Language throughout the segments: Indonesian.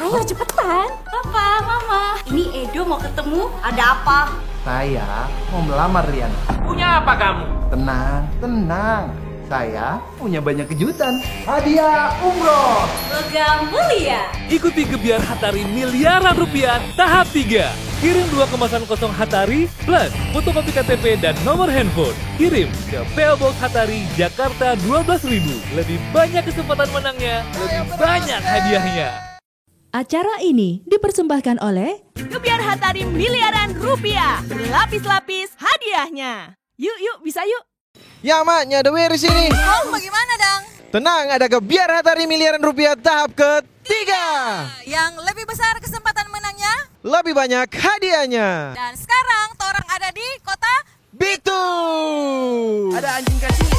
Ayo cepetan. Papa, Mama. Ini Edo mau ketemu. Ada apa? Saya mau melamar Rian. Punya apa kamu? Tenang, tenang. Saya punya banyak kejutan. Hadiah umroh. Logam mulia. Ikuti Gebiar Hatari miliaran rupiah tahap 3. Kirim 2 kemasan kosong Hatari plus fotokopi KTP dan nomor handphone. Kirim ke PO Box Hatari Jakarta 12.000. Lebih banyak kesempatan menangnya, lebih banyak hadiahnya. Acara ini dipersembahkan oleh Gebiar Hatari miliaran rupiah. Berlapis-lapis hadiahnya. Yuk, bisa yuk. Ya maknya The Way di sini. Oh, bagaimana dong? Tenang, ada Gebiar Hatari miliaran rupiah tahap ketiga. Yang lebih besar kesempatan menangnya. Lebih banyak hadiahnya. Dan sekarang orang ada di kota Bitung. Ada anjing kasih.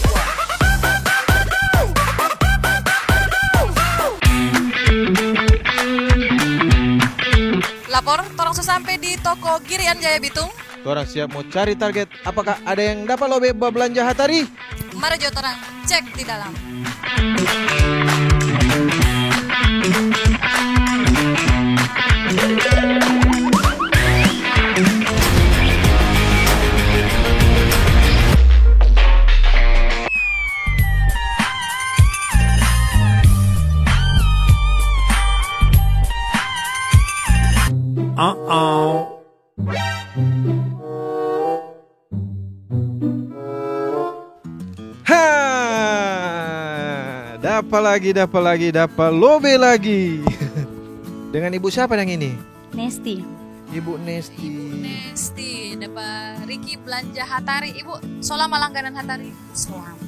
Lapor, orang sampai di toko Girian Jaya Bitung. Orang siap mau cari target. Apakah ada yang dapat lobe belanja Hatari? Mari jo orang cek di dalam. Dapat lobe lagi. Dengan ibu siapa yang ini? Nesti. Ibu Nesti. Nesti, dapat Riki belanja Hatari. Ibu, selama langganan Hatari? Selama.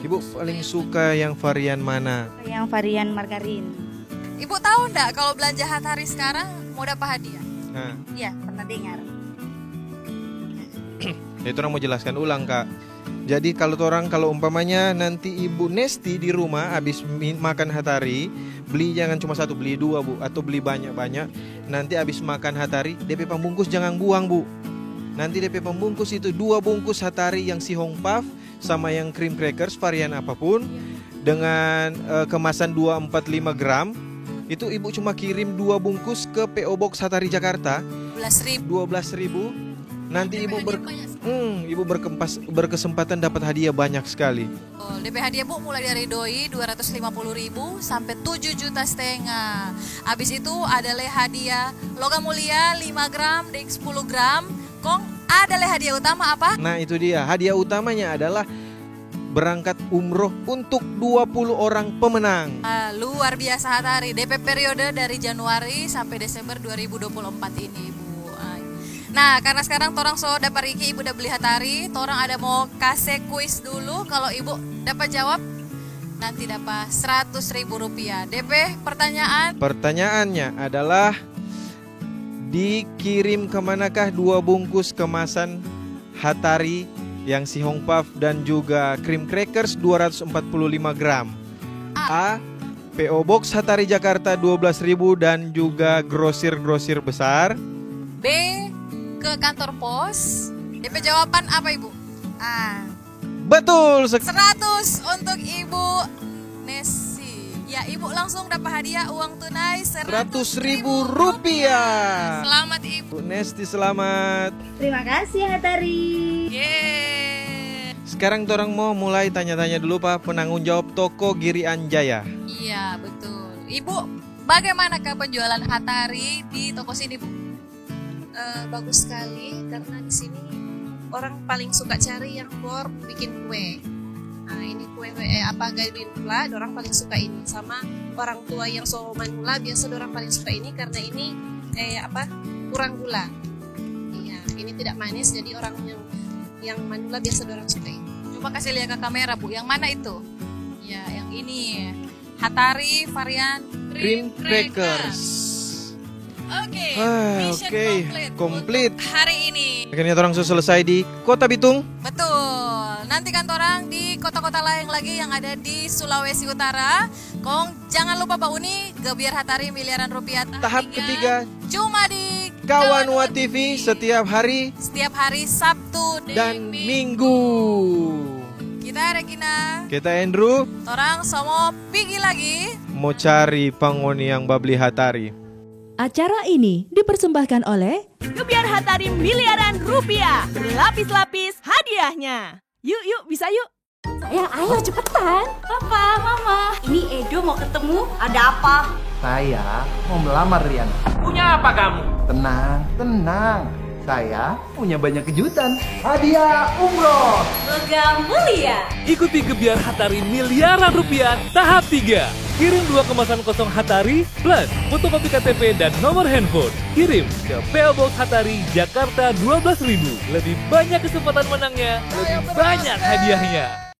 Ibu paling suka yang varian mana? Yang varian margarin. Ibu tahu enggak kalau belanja Hatari sekarang mau dapat hadiah? Nah, Iya, pernah dengar. itu orang mau jelaskan ulang, Kak. Jadi kalau umpamanya nanti Ibu Nesti di rumah habis makan Hatari, beli jangan cuma satu, beli dua, Bu, atau beli banyak-banyak. Nanti habis makan Hatari, DP pembungkus jangan buang, Bu. Nanti DP pembungkus itu 2 bungkus Hatari yang si Hong Puff sama yang cream crackers varian apapun dengan kemasan 245 gram. Itu Ibu cuma kirim 2 bungkus ke PO Box Hatari Jakarta. 12.000. Nanti Ibu berkesempatan dapat hadiah banyak sekali. Oh, DP hadiah Bu mulai dari doi 250.000 sampai 7,5 juta. Habis itu ada hadiah logam mulia 5 gram, dek 10 gram. Kong ada hadiah utama apa? Nah itu dia, hadiah utamanya adalah berangkat umroh untuk 20 orang pemenang. Luar biasa Hatari, DP periode dari Januari sampai Desember 2024 ini Bu. Nah, karena sekarang torang so dapat Riki, Ibu udah beli Hatari, torang ada mau kasih kuis dulu. Kalau Ibu dapat jawab, nanti dapat 100.000 rupiah. DP pertanyaan? Pertanyaannya adalah, dikirim kemanakah 2 bungkus kemasan Hatari yang si Hong Puff dan juga cream crackers 245 gram? A. PO Box Hatari Jakarta 12.000 dan juga grosir-grosir besar. B. Ke kantor pos. DP jawaban apa Ibu? A. Betul. 100 untuk Ibu Nesi. Ya, Ibu langsung dapat hadiah uang tunai 100.000 rupiah. Selamat Ibu. Bu Nesti selamat. Terima kasih Hatari. Yeay. Sekarang orang mau mulai tanya-tanya dulu Pak penanggung jawab toko Girian Jaya. Iya, betul. Ibu, bagaimanakah penjualan Hatari di toko sini, Bu? Bagus sekali karena di sini orang paling suka cari yang for bikin kue. Nah ini kue gawin pula, orang paling suka ini. Sama orang tua yang so manula biasa orang paling suka ini karena ini kurang gula. Iya, ini tidak manis jadi orang yang manula biasa orang suka ini. Coba kasih lihat ke kamera Bu, yang mana itu? Ya, yang ini Hatari varian Cream crackers. Oke, mission komplit untuk hari ini. Akhirnya orang sudah selesai di Kota Bitung. Betul. Nantikan orang di kota-kota lain lagi yang ada di Sulawesi Utara. Kong jangan lupa Pak Uni, Gebiar Hatari miliaran rupiah Tahap ketiga cuma di Kawanwa TV setiap hari Sabtu dan Minggu. Kita Regina, Kita Andrew. orang semua pergi lagi. mau cari pangoni yang babli Hatari. Acara ini dipersembahkan oleh Gebiar Hatari miliaran rupiah. Berlapis-lapis hadiahnya. Yuk, bisa yuk. Sayang, ayo cepetan. Papa, Mama, ini Edo mau ketemu. Ada apa? Saya mau melamar Riana. Punya apa kamu? Tenang. Saya punya banyak kejutan. Hadiah umroh. Logam mulia. Ikuti Gebiar Hatari miliaran rupiah tahap 3. Kirim 2 kemasan kosong Hatari plus fotokopi KTP dan nomor handphone. Kirim ke PO Box Hatari, Jakarta 12.000. Lebih banyak kesempatan menangnya, lebih banyak hadiahnya.